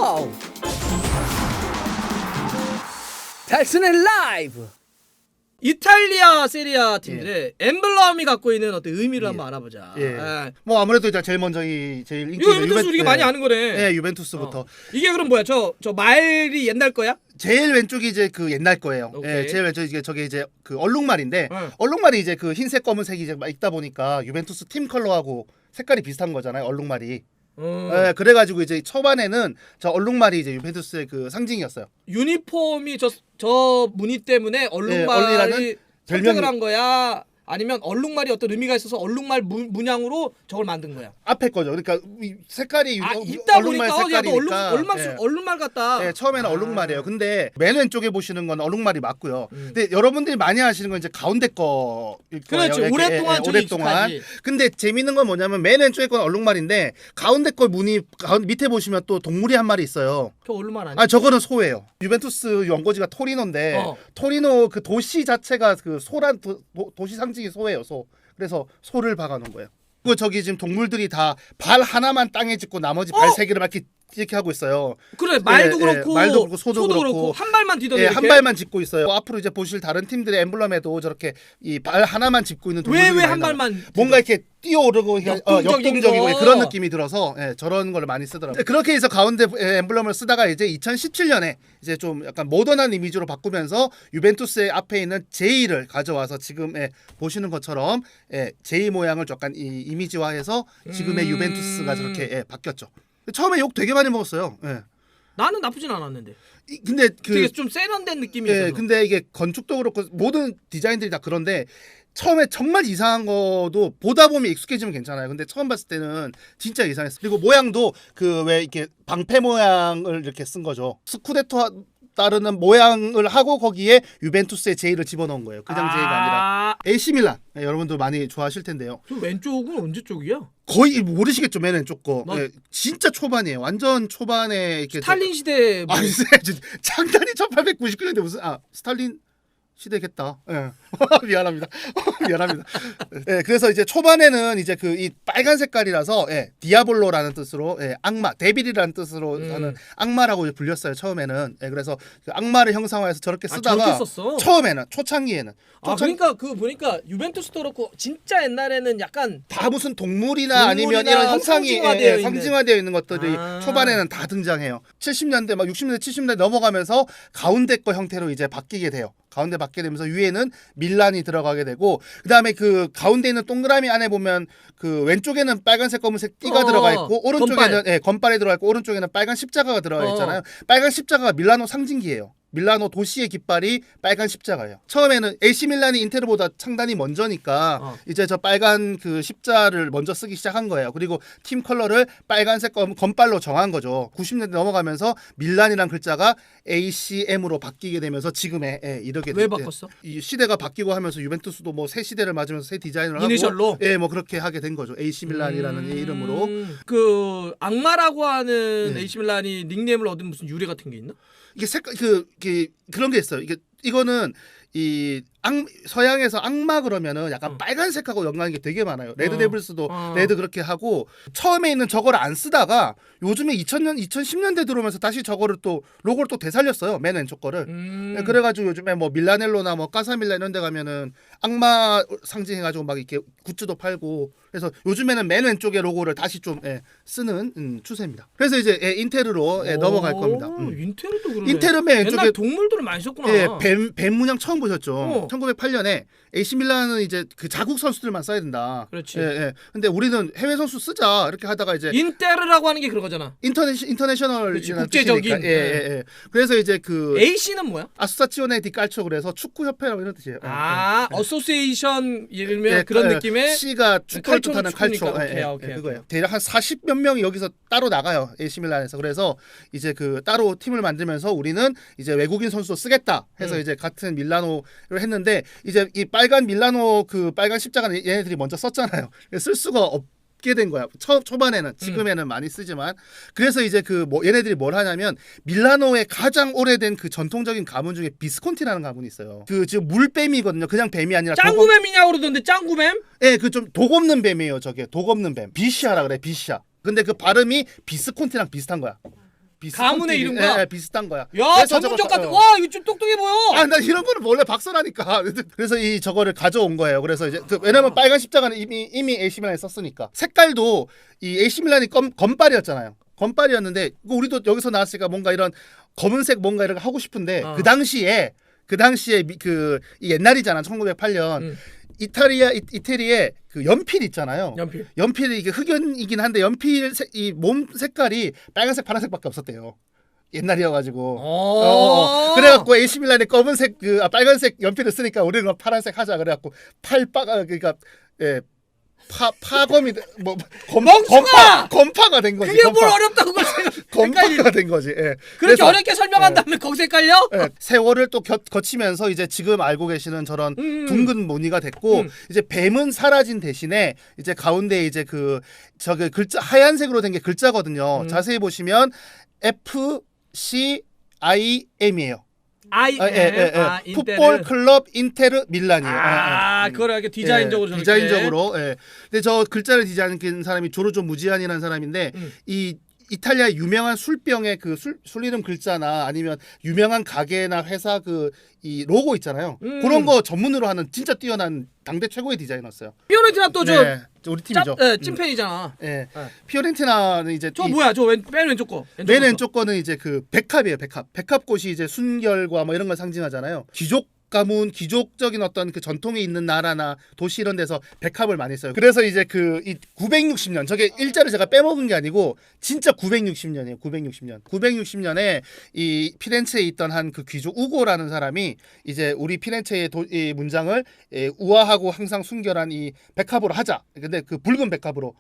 와우. 달슨의 라이브. 이탈리아 세리아 팀들의 엠블럼이 갖고 있는 어떤 의미를 한번 알아보자. 예. 뭐 아무래도 제일 먼저 제일 인기 이거 유벤투스 우리가 많이 아는 거네. 예, 유벤투스부터. 이게 그럼 뭐야? 저 말이 옛날 거야? 제일 왼쪽이 이제 그 옛날 거예요. 오케이. 예, 제일 왼쪽 이게 저게 이제 그 얼룩말인데 응. 얼룩말이 이제 그 흰색 검은색이 이제 막 있다 보니까 유벤투스 팀 컬러하고 색깔이 비슷한 거잖아요. 얼룩말이. 예, 그래가지고 이제 초반에는 저 얼룩말이 이제 유벤투스의 그 상징이었어요. 유니폼이 저 무늬 때문에 얼룩말이 얼리라는 선택을 별명이- 한 거야? 아니면 얼룩말이 어떤 의미가 있어서 얼룩말 문양으로 저걸 만든 거야? 앞에 거죠. 그러니까 이 색깔이 있다 얼룩말 보니까 야, 너 색깔이니까. 얼룩말 같다. 네, 처음에는 얼룩말이에요. 근데 맨 왼쪽에 보시는 건 얼룩말이 맞고요. 근데 여러분들이 많이 하시는 건 이제 가운데 거일 거예요. 그렇지. 이렇게, 오랫동안 저기 오랫동안. 익숙하지. 근데 재밌는 건 뭐냐면 맨 왼쪽에 건 얼룩말인데 가운데 거 무늬 밑에 보시면 또 동물이 한 마리 있어요. 저 얼룩말 아니야? 아, 저거는 소예요. 유벤투스 원고지가 토리노인데 토리노 그 도시 자체가 그 소란 도시 상징이 소예요. 소. 그래서 소를 박아놓은 거예요. 그 저기 지금 동물들이 다 발 하나만 땅에 짚고 나머지 발 세 개를 막 이렇게 하고 있어요. 그래 말도 예, 그렇고 말도 그렇고 소도 그렇고. 한 발만 뒤더니 예, 이렇게? 한 발만 짚고 있어요. 앞으로 이제 보실 다른 팀들의 엠블럼에도 저렇게 이 발 하나만 짚고 있는 동물들이 왜 많이 한 나와요. 발만 뭔가 이렇게 뛰어오르고 역동적인 역동적이고 거. 그런 느낌이 들어서 저런 걸 많이 쓰더라고요. 그렇게 해서 가운데 엠블럼을 쓰다가 이제 2017년에 이제 좀 약간 모던한 이미지로 바꾸면서 유벤투스의 앞에 있는 J를 가져와서 지금 보시는 것처럼 J 모양을 약간 이 이미지화해서 지금의 유벤투스가 저렇게 바뀌었죠. 처음에 욕 되게 많이 먹었어요. 예. 나는 나쁘진 않았는데 근데 되게 좀 세련된 느낌이었어. 예, 근데 이게 건축도 그렇고 모든 디자인들이 다 그런데 처음에 정말 이상한 거도 보다 보면 익숙해지면 괜찮아요. 근데 처음 봤을 때는 진짜 이상했어요. 그리고 모양도 그 왜 이렇게 방패 모양을 이렇게 쓴 거죠. 스쿠데토 따르는 모양을 하고 거기에 유벤투스의 J를 집어넣은 거예요. 그냥 J가 아니라 AC 밀란. 여러분들 많이 좋아하실 텐데요. 저 왼쪽은 언제 쪽이야? 거의 모르시겠죠, 맨 왼쪽 거. 나- 진짜 초반이에요. 완전 초반에 이렇게 스탈린 시대 뭐 아니, 장단이 1899년대 무슨 스탈린 시대겠다. 예. 미안합니다. 미안합니다. 예, 그래서 이제 초반에는 이제 그 이 빨간 색깔이라서 디아볼로라는 뜻으로 악마, 데빌이라는 뜻으로 하는 악마라고 이제 불렸어요. 처음에는. 그래서 그 악마를 형상화해서 저렇게 쓰다가 저렇게 썼어? 처음에는 초창기에는 그러니까 그거 보니까 유벤투스도 그렇고 진짜 옛날에는 약간 다 무슨 동물이나 아니면 동물이나 이런 형상이 상징화되어 있는. 상징화되어 있는 것들이 초반에는 다 등장해요. 70년대 막 60년대 70년대 넘어가면서 가운데 거 형태로 이제 바뀌게 돼요. 가운데 바뀌게 되면서 위에는 밀란이 들어가게 되고 그다음에 그 가운데 있는 동그라미 안에 보면 그 왼쪽에는 빨간색 검은색 띠가 들어가 있고 오른쪽에는 건발이 들어가 있고 오른쪽에는 빨간 십자가가 들어가 있잖아요. 빨간 십자가가 밀라노 상징기예요. 밀라노 도시의 깃발이 빨간 십자가예요. 처음에는 AC 밀란이 인테르보다 창단이 먼저니까 이제 저 빨간 그 십자를 먼저 쓰기 시작한 거예요. 그리고 팀 컬러를 빨간색 건발로 정한 거죠. 90년대 넘어가면서 밀란이란 글자가 ACM으로 바뀌게 되면서 지금에 이렇게 왜 바꿨어? 이 시대가 바뀌고 하면서 유벤투스도 뭐 새 시대를 맞으면서 새 디자인을 이니셜로? 하고 뭐 그렇게 하게 된 거죠. AC 밀란이라는 이 이름으로. 그 악마라고 하는 AC 밀란이 닉네임을 얻은 무슨 유래 같은 게 있나? 이게 색깔 그런 게 있어요. 이거는 이 서양에서 악마 그러면은 약간 빨간색하고 연관이 게 되게 많아요. 레드 데블스도 레드 그렇게 하고 처음에 있는 저거를 안 쓰다가 요즘에 2010년대 들어오면서 다시 저거를 또 로고를 또 되살렸어요. 맨 왼쪽 거를. 그래가지고 요즘에 뭐 밀라넬로나 뭐 까사밀라 이런 데 가면은 악마 상징해가지고 막 이렇게 굿즈도 팔고 그래서 요즘에는 맨 왼쪽에 로고를 다시 좀 쓰는 추세입니다. 그래서 이제 인테르로 넘어갈 겁니다. 인테르도 그러네. 인테르 맨 왼쪽에 옛날 동물들을 많이 썼구나. 뱀 문양 처음 보셨죠? 1908년에 AC 밀란은 이제 그 자국 선수들만 써야 된다. 그렇지. 근데 우리는 해외 선수 쓰자 이렇게 하다가 이제 인테르라고 하는 게 그런 거잖아. 인터내셔널 그렇지, 국제적인. 그래서 이제 그 AC는 뭐야? 아소사치오네 디 깔초 그래서 축구 협회라고 이런 뜻이에요. 어소시에이션 이러면 그런 느낌의 C가 축구를 뜻하는 칼초. 오케이. 그거예요. 대략 한 40몇 명이 여기서 따로 나가요. AC 밀란에서. 그래서 이제 그 따로 팀을 만들면서 우리는 이제 외국인 선수도 쓰겠다 해서 이제 같은 밀라노를 했는데 이제 이 빨간 밀라노 그 빨간 십자가는 얘네들이 먼저 썼잖아요. 쓸 수가 없게 된 거야. 초반에는 지금에는 많이 쓰지만 그래서 이제 그 뭐 얘네들이 뭘 하냐면 밀라노의 가장 오래된 그 전통적인 가문 중에 비스콘티라는 가문이 있어요. 그 지금 물뱀이거든요. 그냥 뱀이 아니라 짱구뱀이냐고 그러던데 짱구뱀? 그 좀 독 없는 뱀이에요. 저게 독 없는 뱀. 비시아라 그래. 비시아. 근데 그 발음이 비스콘티랑 비슷한 거야. 가문의 이름과? 비슷한 거야. 야 그래서 전문적 저거- 같은. 와 이거 좀 똑똑해 보여. 아, 나 이런 거는 원래 박사라니까. 그래서 이 저거를 가져온 거예요. 그래서 이제 왜냐면 빨간 십자가는 이미 AC 밀란이 썼으니까. 색깔도 이 AC 밀란이 검빨이었잖아요. 검빨이었는데 우리도 여기서 나왔으니까 뭔가 이런 검은색 뭔가 이런 거 하고 싶은데 그 당시에 이 옛날이잖아. 1908년. 이태리에 그 연필 있잖아요. 연필이 이게 흑연이긴 한데 연필 이 몸 색깔이 빨간색, 파란색밖에 없었대요. 옛날이어가지고. 그래갖고 AC 밀란이 검은색 빨간색 연필을 쓰니까 우리는 파란색 하자. 그래갖고 그러니까 파검이 검파가 된 거지. 그게 뭘 어렵다 그걸 검파가 된 거지. 예. 그렇게 어렵게 설명한 다음에 거기서 헷갈려? 예, 세월을 또 거치면서 이제 지금 알고 계시는 저런 둥근 무늬가 됐고 이제 뱀은 사라진 대신에 이제 가운데 이제 저기 글자 하얀색으로 된 게 글자거든요. 자세히 보시면 FCIM이에요. 풋볼 클럽 인테르 밀란이에요. 그걸 이렇게 디자인적으로 저렇게. 디자인적으로. 예. 근데 저 글자를 디자인한 사람이 조르조 무지안이라는 사람인데 이 이탈리아 유명한 술병의 술 이름 글자나 아니면 유명한 가게나 회사 이 로고 있잖아요. 그런 거 전문으로 하는 진짜 뛰어난 당대 최고의 디자이너였어요. 피오렌티나 또 우리 팀이죠. 찐팬이잖아. 피오렌티나는 이제 저 뭐야? 저 맨 왼쪽 거. 맨 왼쪽 거는 이제 백합이에요. 백합꽃이 이제 순결과 뭐 이런 걸 상징하잖아요. 귀족적인 어떤 전통이 있는 나라나 도시 이런 데서 백합을 많이 써요. 그래서 이제 이 960년 저게 일자를 제가 빼먹은 게 아니고 진짜 960년이에요. 960년에 이 피렌체에 있던 한 귀족 우고라는 사람이 이제 우리 피렌체의 이 문장을 우아하고 항상 순결한 이 백합으로 하자. 근데 붉은 백합으로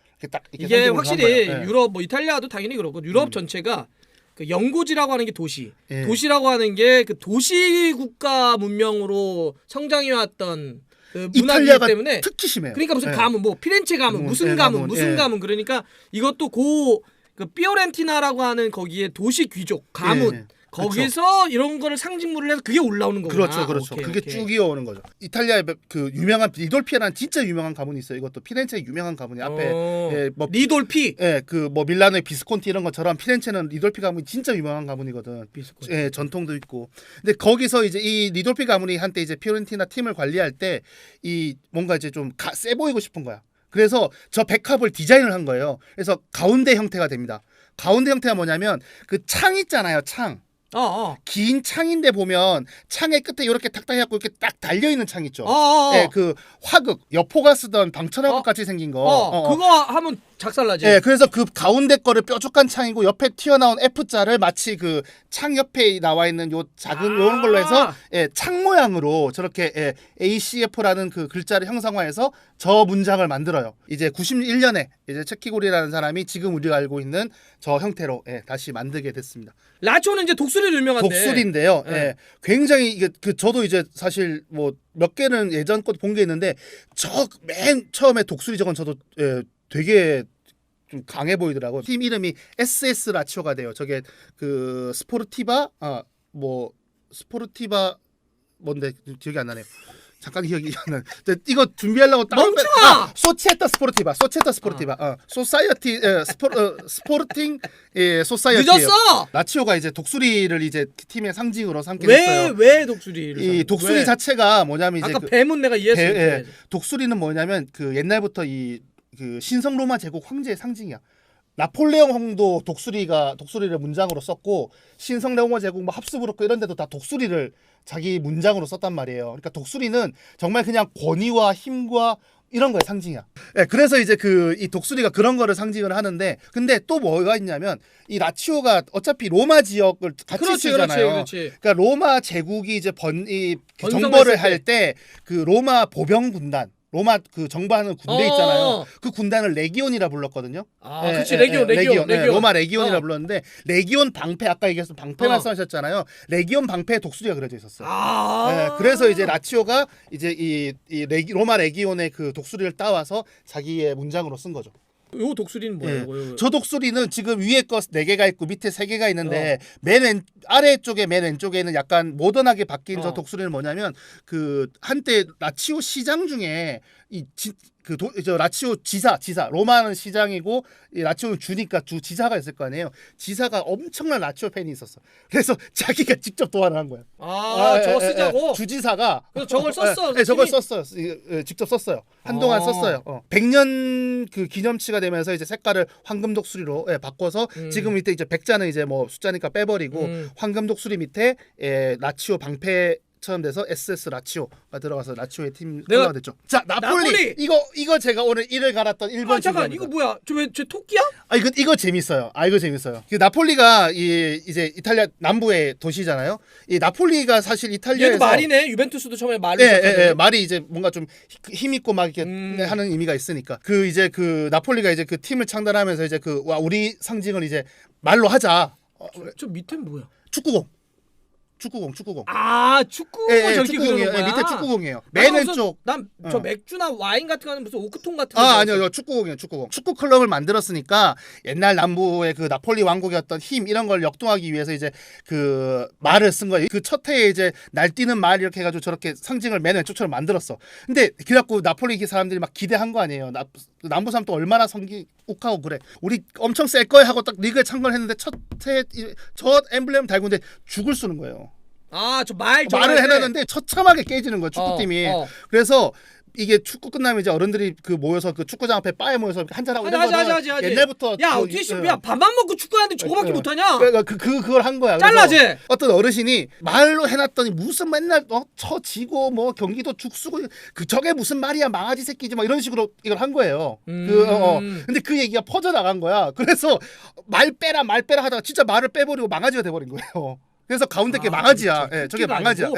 이게 확실히 유럽 뭐 이탈리아도 당연히 그렇고 유럽 전체가 영고지라고 하는 게 도시라고 하는 게 도시 국가 문명으로 성장해왔던 문화이기 때문에 특히 심해요. 그러니까 무슨 가문, 뭐 피렌체 가문, 무슨 가문, 그러니까 이것도 피오렌티나라고 하는 거기에 도시 귀족 가문. 거기서 이런 거를 상징물을 해서 그게 올라오는 거구나. 그렇죠. 그게 쭉 이어오는 거죠. 이탈리아에 유명한 리돌피라는 진짜 유명한 가문이 있어요. 이것도 피렌체의 유명한 가문이 앞에 리돌피. 밀라노의 비스콘티 이런 것처럼 피렌체는 리돌피 가문이 진짜 유명한 가문이거든. 비스콘티. 전통도 있고. 근데 거기서 이제 이 리돌피 가문이 한때 이제 피오렌티나 팀을 관리할 때 이 뭔가 이제 좀 세 보이고 싶은 거야. 그래서 저 백합을 디자인을 한 거예요. 그래서 가운데 형태가 됩니다. 가운데 형태가 뭐냐면 창 있잖아요. 창. 긴 창인데 보면 창의 끝에 이렇게 탁탁 해갖고 이렇게 딱 달려있는 창 있죠. 화극, 여포가 쓰던 방천화극 같이 생긴 거. 그거 하면 작살나지. 그래서 가운데 거를 뾰족한 창이고 옆에 튀어나온 F자를 마치 창 옆에 나와 있는 요 작은 요런 걸로 해서 창 모양으로 저렇게 ACF라는 글자를 형상화해서 저 문장을 만들어요. 이제 91년에 이제 체키고리라는 사람이 지금 우리가 알고 있는 저 형태로 다시 만들게 됐습니다. 라초는 이제 독수리로 유명한데. 독수리인데요. 굉장히 이게 저도 이제 사실 뭐 몇 개는 예전 것도 본 게 있는데 저 맨 처음에 독수리 저건 저도 되게 좀 강해 보이더라고요. 팀 이름이 SS 라치오가 돼요. 저게 스포르티바 뭔데 기억이 안 나네요. 잠깐 기억이 안 나. 이거 준비하려고 멈춰! 소치에타 스포르티바. 소사이어티 스포르팅 소사이어티. 늦었어. 라치오가 이제 독수리를 이제 팀의 상징으로 삼게 됐어요. 왜 독수리를? 이 독수리 자체가 뭐냐면 이제 아까 뱀은 내가 이해했어요. 독수리는 뭐냐면 옛날부터 신성 로마 제국 황제의 상징이야. 나폴레옹 황도 독수리를 문장으로 썼고 신성 로마 제국 뭐 합스부르크 이런 데도 다 독수리를 자기 문장으로 썼단 말이에요. 그러니까 독수리는 정말 그냥 권위와 힘과 이런 거의 상징이야. 그래서 이제 이 독수리가 그런 거를 상징을 하는데 근데 또 뭐가 있냐면 이 라치오가 어차피 로마 지역을 같이 쓰잖아요. 그렇지. 그러니까 로마 제국이 이제 정벌을 할 때 로마 보병 군단 로마 정부하는 군대 있잖아요. 그 군단을 레기온이라 불렀거든요. 그렇지. 레기온. 로마 레기온이라 불렀는데 레기온 방패 아까 얘기했던 방패 말씀하셨잖아요. 레기온 방패에 독수리가 그려져 있었어요. 그래서 이제 라치오가 이제 이 로마 레기온의 독수리를 따와서 자기의 문장으로 쓴 거죠. 요 독수리는 뭐예요? 저 독수리는 지금 위에 거 4개가 있고 밑에 3개가 있는데 맨 왼쪽에는 약간 모던하게 바뀐 저 독수리는 뭐냐면 한때 라치오 시장 중에 저 라치오 지사 로마는 시장이고 이 라치오는 주니까 주 지사가 있을 거 아니에요. 지사가 엄청난 라치오 팬이 있었어. 그래서 자기가 직접 도안을 한 거야. 저거 쓰자고. 주지사가 그래서 저걸 썼어. 저걸 썼어요. 직접 썼어요. 한동안 아. 썼어요. 100년 그 기념치가 되면서 이제 색깔을 황금 독수리로 바꿔서 지금 이때 이제 백자는 이제 뭐 숫자니까 빼버리고 황금 독수리 밑에 라치오 방패처럼 돼서 SS 라치오가 들어가서 라치오의 팀 컬러가 됐죠. 자, 나폴리. 이거 제가 오늘 이를 갈았던 1번 잠깐 이거 뭐야? 쟤 토끼야? 이거 재밌어요. 이거 재밌어요. 그 나폴리가 이제 이탈리아 남부의 도시잖아요. 이 나폴리가 사실 이탈리아에서 얘도 말이네. 유벤투스도 처음에 말로 말이 이제 뭔가 좀 힘 있고 막 이렇게 하는 의미가 있으니까. 그 이제 그 나폴리가 이제 그 팀을 창단하면서 이제 우리 상징을 이제 말로 하자. 저 밑엔 뭐야? 축구공. 축구공. 축구공 저렇게 축구공이에요. 그러는 거야. 밑에 축구공이에요. 맨 왼쪽. 난 저 맥주나 와인 같은 거는 무슨 오크통 같은 거. 아니요. 축구공이에요. 축구공. 축구 클럽을 만들었으니까 옛날 남부의 그 나폴리 왕국이었던 힘 이런 걸 역동하기 위해서 이제 그 말을 쓴 거예요. 그 첫 해에 이제 날뛰는 말 이렇게 해가지고 저렇게 상징을 맨 왼쪽처럼 만들었어. 근데 그래갖고 나폴리 사람들이 막 기대한 거 아니에요. 남부 사람 또 얼마나 욱하고 그래. 우리 엄청 셀 거야 하고 딱 리그에 참가했는데 첫 엠블렘 달고 있는데 죽을 쓰는 거예요. 저 말을 해놨는데 처참하게 깨지는 거야 축구팀이. 그래서 이게 축구 끝나면 이제 어른들이 그 모여서 그 축구장 앞에 바에 모여서 한잔하고 이런 거는 옛날부터 야 밥만 먹고 축구하는데 저거밖에 못하냐? 그걸 한 거야. 잘라지. 어떤 어르신이 말로 해놨더니 무슨 맨날 처지고 뭐 경기도 죽쓰고 저게 무슨 말이야 망아지 새끼지 막 이런 식으로 이걸 한 거예요. 근데 그 얘기가 퍼져나간 거야. 그래서 말 빼라 하다가 진짜 말을 빼버리고 망아지가 돼버린 거예요. 그래서 가운데 게 망아지야. 저게 망아지야.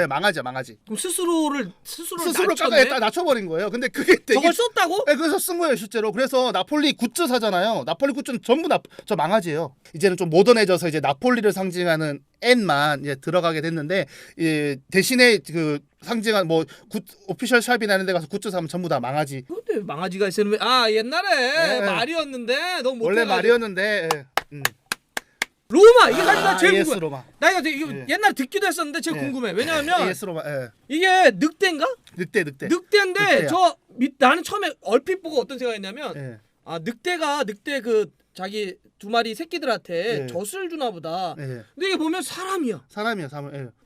망아지. 그럼 스스로를 낮춰버린 거예요. 근데 그게 저걸 썼다고? 그래서 쓴 거예요 실제로. 그래서 나폴리 굿즈 사잖아요. 나폴리 굿즈는 전부 저 망아지예요. 이제는 좀 모던해져서 이제 나폴리를 상징하는 N만 이제 들어가게 됐는데 대신에 그 상징한 뭐 오피셜 샵이나 이런 데 가서 굿즈 사면 전부 다 망아지. 근데 망아지가 있으면 옛날에 말이었는데 너무 원래 말이었는데. 로마 이게 사실 나 제일 AS 궁금해. 로마. 나 이거 옛날에 듣기도 했었는데 제일 궁금해. 왜냐하면 AS 로마. 이게 늑대인가? 늑대인데 늑대야. 나는 처음에 얼핏 보고 어떤 생각했냐면 늑대 그 자기 두 마리 새끼들한테 젖을 주나 보다. 근데 이게 보면 사람이야.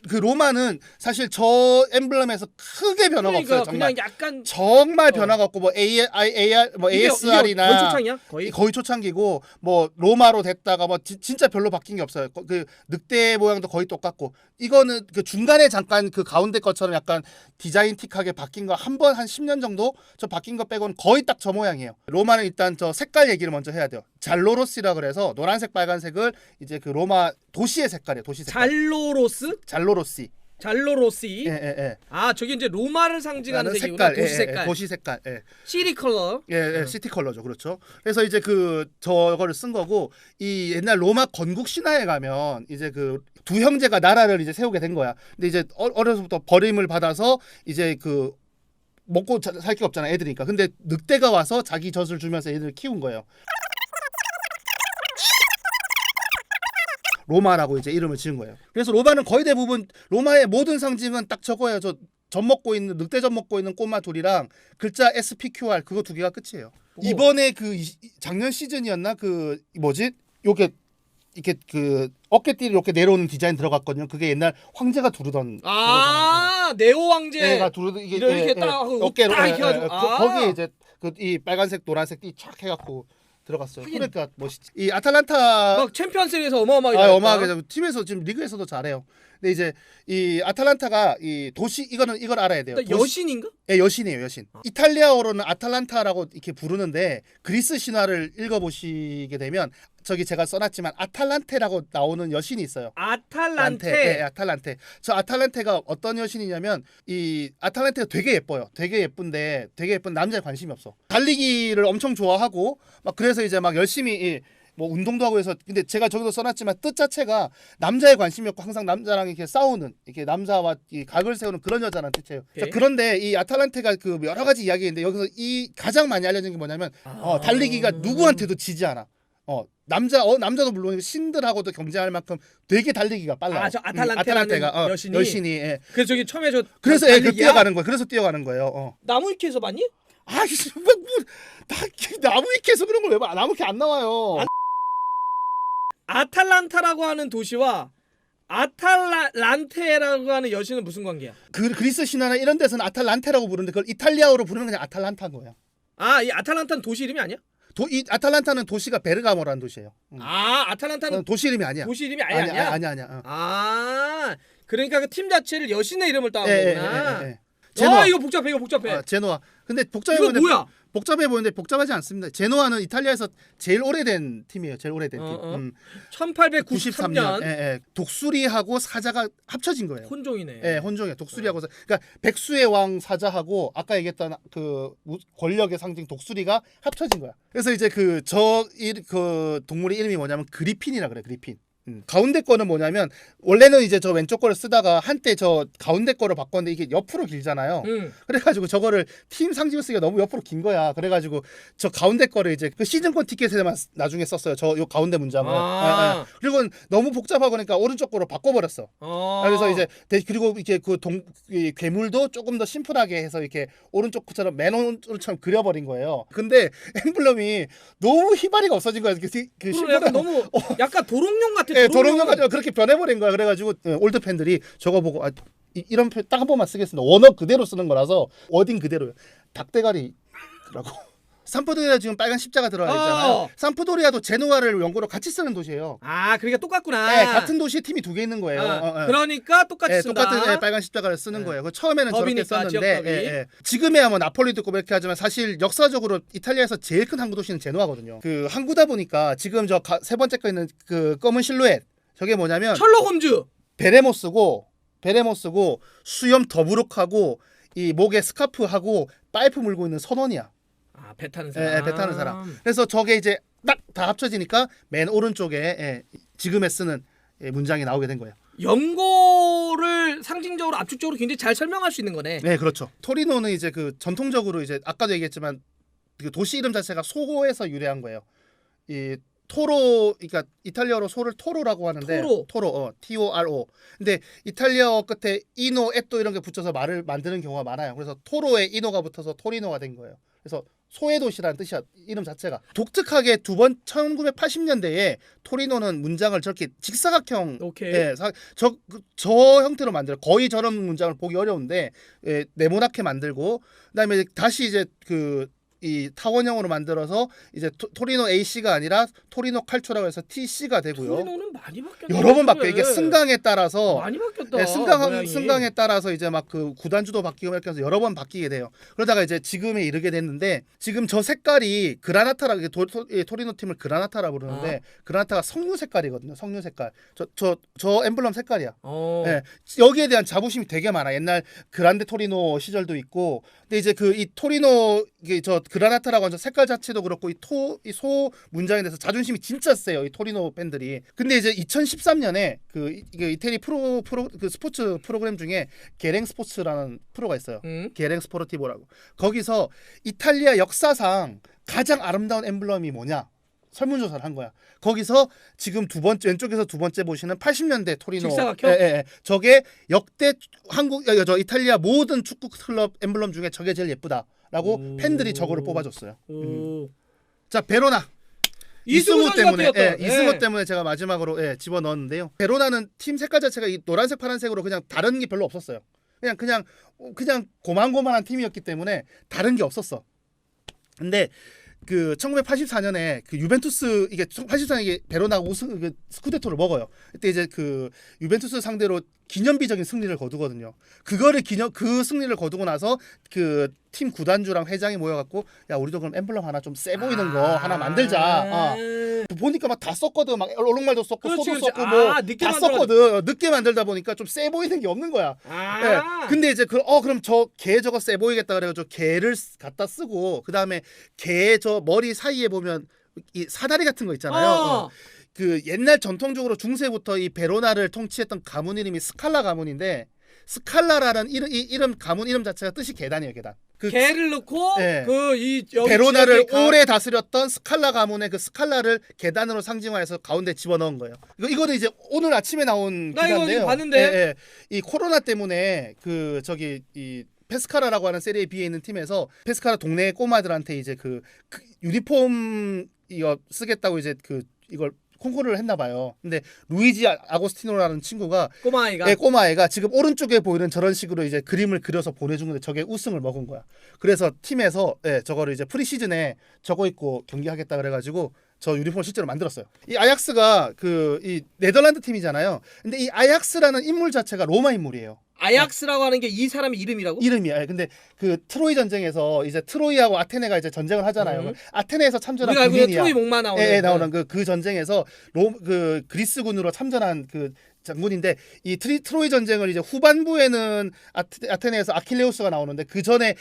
그 로마는 사실 저 엠블렘에서 크게 변화가 없어요. 정말. 그냥 약간 정말 변화가 없고 뭐 AR 뭐 ASR이나 거의 초창이야? 거의 초창기고 뭐 로마로 됐다가 뭐 진짜 별로 바뀐 게 없어요. 그 늑대 모양도 거의 똑같고 이거는 그 중간에 잠깐 그 가운데 것처럼 약간 디자인틱하게 바뀐 거 한 10년 정도 저 바뀐 거 빼고는 거의 딱 저 모양이에요. 로마는 일단 저 색깔 얘기를 먼저 해야 돼요. 잘로로시라 그래서 노란색 빨간색을 이제 그 로마 도시의 색깔이에요. 도시 색깔. 잘로로시. 저게 이제 로마를 상징하는 색이구나. 도시 색깔. 시티 컬러. 시티 컬러죠. 그렇죠. 그래서 이제 저거를 쓴 거고 이 옛날 로마 건국 신화에 가면 이제 그 두 형제가 나라를 이제 세우게 된 거야. 근데 이제 어려서부터 버림을 받아서 이제 그 먹고 살 게 없잖아 애들이니까. 근데 늑대가 와서 자기 젖을 주면서 애들을 키운 거예요. 로마라고 이제 이름을 지은 거예요. 그래서 로마는 거의 대부분 로마의 모든 상징은 딱 저거예요. 저 젖 먹고 있는 늑대 젖 먹고 있는 꼬마 둘이랑 글자 SPQR 그거 두 개가 끝이에요. 이번에 그 작년 시즌이었나 그 뭐지? 이렇게 그 어깨띠를 이렇게 내려오는 디자인 들어갔거든요. 그게 옛날 황제가 두르던 네오 황제가 두르던 이게 이렇게 딱 하고 어깨로 딱 해가지고 거기에 이제 이 빨간색 노란색 띠 쫙 해갖고 들어갔어요. 그러니까 멋있지. 이 아탈란타 막 챔피언스리그에서 어마어마하게 어마어마하게 팀에서 지금 리그에서도 잘해요. 근데 이제 이 아탈란타가 이 도시 이걸 알아야 돼요. 여신인가? 여신이에요, 여신. 이탈리아어로는 아탈란타라고 이렇게 부르는데 그리스 신화를 읽어보시게 되면 저기 제가 써놨지만 아탈란테라고 나오는 여신이 있어요. 아탈란테. 아탈란테. 저 아탈란테가 어떤 여신이냐면 이 아탈란테가 되게 예뻐요. 되게 예쁜데 되게 예쁜 남자에 관심이 없어. 달리기를 엄청 좋아하고 막 그래서 이제 막 열심히 뭐 운동도 하고 해서 근데 제가 저기도 써놨지만 뜻 자체가 남자에 관심이 없고 항상 남자랑 이렇게 싸우는 이렇게 남자와 이 각을 세우는 그런 여자라는 뜻이에요. 자, 그런데 이 아탈란테가 그 여러 가지 이야기인데 여기서 이 가장 많이 알려진 게 뭐냐면 달리기가 누구한테도 지지 않아. 남자도 물론 신들하고도 경쟁할 만큼 되게 달리기가 빨라요. 저 아탈란테가 여신이. 그래서 저기 처음에 그래서 뛰어가는 거예요. 그래서 뛰어가는 거예요. 나무위키에서 봤니? 아이씨 나무위키에서 그런 걸 왜 봐? 나무위키 안 나와요. 아탈란타라고 하는 도시와 아탈란테라고 하는 여신은 무슨 관계야? 그리스 신화나 이런 데서는 아탈란테라고 부르는데 그걸 이탈리아어로 부르면 그냥 아탈란타인 거예요. 아, 이 아탈란타는 도시 이름이 아니야? 이 아탈란타는 도시가 베르가모라는 도시예요. 아, 아탈란타는 도시 이름이 아니야. 도시 이름이 아니야? 아니야. 아, 그러니까 그 팀 자체를 여신의 이름을 따온 거구나. 제노아. 이거 복잡해. 제노아. 근데 이거 뭐야? 복잡해 보이는데 복잡하지 않습니다. 제노아는 이탈리아에서 제일 오래된 팀이에요. 제일 오래된 팀. 1893년. 독수리하고 사자가 합쳐진 거예요. 혼종이네. 예, 혼종이에요. 독수리하고 그러니까 백수의 왕 사자하고 아까 얘기했던 그 권력의 상징 독수리가 합쳐진 거야. 그래서 이제 그 동물의 이름이 뭐냐면 그리핀이라 그래. 그리핀. 가운데 거는 뭐냐면 원래는 이제 저 왼쪽 거를 쓰다가 한때 저 가운데 거를 바꿨는데 이게 옆으로 길잖아요. 그래가지고 저거를 팀 상징을 쓰기가 너무 옆으로 긴 거야. 그래가지고 저 가운데 거를 이제 그 시즌권 티켓에만 나중에 썼어요. 저 요 가운데 문장을. 그리고 너무 복잡하고 그러니까 오른쪽 거로 바꿔버렸어. 그래서 이제 그리고 이게 이 괴물도 조금 더 심플하게 해서 이렇게 오른쪽 것처럼 맨 오른처럼 그려버린 거예요. 근데 엠블럼이 너무 희발이가 없어진 거야. 그 약간 너무 약간 도롱뇽 같아. 도롱뇽 가지고 그렇게 변해버린 거야. 그래가지고 올드 팬들이 저거 보고 이런 표 딱 한 번만 쓰겠습니다. 원어 그대로 쓰는 거라서 워딩 그대로요. 닭대가리라고. 삼프도리아 지금 빨간 십자가 들어가 있잖아요. 삼프도리아도 제노아를 연고로 같이 쓰는 도시예요. 아, 그러니까 똑같구나. 네, 같은 도시에 팀이 두 개 있는 거예요. 그러니까 똑같이 쓴다. 똑같은 빨간 십자가를 쓰는 거예요. 처음에는 저렇게 법이니까, 썼는데 지금에야 뭐 나폴리도 있고 이렇게 하지만 사실 역사적으로 이탈리아에서 제일 큰 항구 도시는 제노아거든요. 그 항구다 보니까 지금 저 세 번째 거 있는 그 검은 실루엣 저게 뭐냐면 셜록 홈즈. 베레모스고 수염 더부룩하고 이 목에 스카프하고 파이프 물고 있는 선원이야. 아, 배 타는 사람. 배 타는 사람. 그래서 저게 이제 딱 다 합쳐지니까 맨 오른쪽에 지금에 쓰는 문장이 나오게 된 거예요. 연고를 상징적으로 압축적으로 굉장히 잘 설명할 수 있는 거네. 네, 그렇죠. 토리노는 이제 그 전통적으로 이제 아까도 얘기했지만 그 도시 이름 자체가 소에서 유래한 거예요. 이 토로, 그러니까 이탈리아로 소를 토로라고 하는데 토로, T-O-R-O. 근데 이탈리아어 끝에 이노, 에또 이런 게 붙여서 말을 만드는 경우가 많아요. 그래서 토로에 이노가 붙어서 토리노가 된 거예요. 그래서 소의 도시라는 뜻이야. 이름 자체가. 독특하게 1980년대에 토리노는 문장을 저렇게 직사각형 저 형태로 만들어. 거의 저런 문장을 보기 어려운데 네모나게 만들고 그다음에 다시 이제 이 타원형으로 만들어서 이제 토리노 AC가 아니라 토리노 칼초라고 해서 TC가 되고요. 토리노는 많이 바뀌었다. 여러 번 바뀌어. 이게 승강에 따라서 많이 바뀌었다. 네, 승강에 따라서 이제 막 그 구단주도 바뀌고 이렇게 해서 여러 번 바뀌게 돼요. 그러다가 이제 지금에 이르게 됐는데 지금 저 색깔이 그라나타라 토리노 팀을 그라나타라 부르는데 그라나타가 석류 색깔이거든요. 석류 색깔. 저 엠블럼 색깔이야. 네, 여기에 대한 자부심이 되게 많아. 옛날 그란데 토리노 시절도 있고. 근데 이제 이 토리노 저 그라나타라고 하는 색깔 자체도 그렇고 이 소 문장에 대해서 자존심이 진짜 세요. 이 토리노 팬들이. 근데 이제 2013년에 이태리 그 스포츠 프로그램 중에 게랭 스포츠라는 프로가 있어요. 게랭 스포르티보라고. 거기서 이탈리아 역사상 가장 아름다운 엠블럼이 뭐냐? 설문조사를 한 거야. 거기서 지금 왼쪽에서 두 번째 보시는 80년대 토리노. 직사각형? 저게 역대 이탈리아 모든 축구 클럽 엠블럼 중에 저게 제일 예쁘다라고 팬들이 저거를 뽑아줬어요. 자, 베로나. 이승우 때문에 이승우 때문에 제가 마지막으로 집어넣었는데요. 베로나는 팀 색깔 자체가 이 노란색 파란색으로 그냥 다른 게 별로 없었어요. 그냥 고만고만한 팀이었기 때문에 다른 게 없었어. 근데 1984년에 유벤투스 이게 84년에 베로나가 우승 스쿠데토를 먹어요. 그때 이제 유벤투스 상대로 기념비적인 승리를 거두거든요. 그 승리를 거두고 나서 팀 구단주랑 회장이 모여갖고 야 우리도 그럼 엠블럼 하나 좀 세 보이는 거 하나 만들자. 보니까 막 다 썼거든. 막 얼룩말도 썼고 소도 썼고 뭐 다 썼거든. 늦게 만들다 보니까 좀 세 보이는 게 없는 거야. 근데 이제 그럼 저 개 저거 세 보이겠다 그래가지고 개를 갖다 쓰고 그 다음에 개 저 머리 사이에 보면 이 사다리 같은 거 있잖아요. 옛날 전통적으로 중세부터 이 베로나를 통치했던 가문 이름이 스칼라 가문인데 스칼라라는 이름 가문 이름 자체가 뜻이 계단이에요. 계단. 개를 넣고 여기 베로나를 오래 다스렸던 스칼라 가문의 그 스칼라를 계단으로 상징화해서 가운데 집어넣은 거예요. 이거는 이제 오늘 아침에 나온 기사인데요. 이거 봤는데 이 코로나 때문에 이 페스카라라고 하는 세리에 B에 있는 팀에서 페스카라 동네 꼬마들한테 이제 그 유니폼 이거 쓰겠다고 이제 이걸 콩쿠르를 했나 봐요. 근데 루이지 아고스티노라는 친구가 꼬마아이가 예, 꼬마애가 지금 오른쪽에 보이는 저런 식으로 이제 그림을 그려서 보내준 건데 저게 우승을 먹은 거야. 그래서 팀에서 저거를 이제 프리시즌에 저거 입고 경기하겠다 그래가지고 저 유니폼을 실제로 만들었어요. 이 아약스가 이 네덜란드 팀이잖아요. 근데 이 아약스라는 인물 자체가 로마 인물이에요. 아약스라고 하는 게 이 사람의 이름이라고? 이름이야. 근데 그 트로이 전쟁에서 이제 트로이하고 아테네가 이제 전쟁을 하잖아요. 아테네에서 참전한 우리가 알고 있는 군인이야. 트로이 목마 나오는 예, 나오는 그 전쟁에서 그리스군으로 참전한 그 장군인데 이 트로이 전쟁을 이제 후반부에는 아테네에서 아킬레우스가 나오는데 그 전에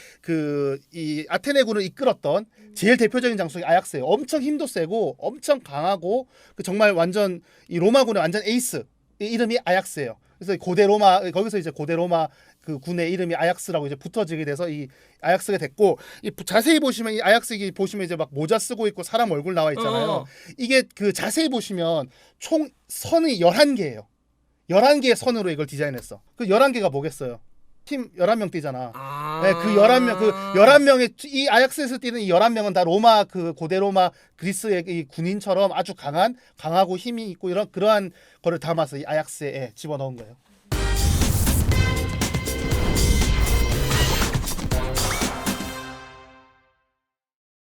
이 아테네군을 이끌었던 제일 대표적인 장소가 아약스예요. 엄청 힘도 세고 엄청 강하고 정말 완전 이 로마군의 완전 에이스. 이 이름이 아약스예요. 그래서 고대 로마 거기서 이제 고대 로마 그 군의 이름이 아약스라고 이제 붙어지게 돼서 이 아약스가 됐고 자세히 보시면 이 아약스 보시면 이제 막 모자 쓰고 있고 사람 얼굴 나와 있잖아요. 이게 자세히 보시면 총 선이 11개예요. 11개의 선으로 이걸 디자인했어. 그 11개가 뭐겠어요? 팀 11명 뛰잖아. 네, 그 11명의 이 아약스에서 뛰는 이 11명은 다 로마 고대 로마 그리스의 이 군인처럼 아주 강하고 힘이 있고 그러한 거를 담아서 이 아약스에 집어넣은 거예요.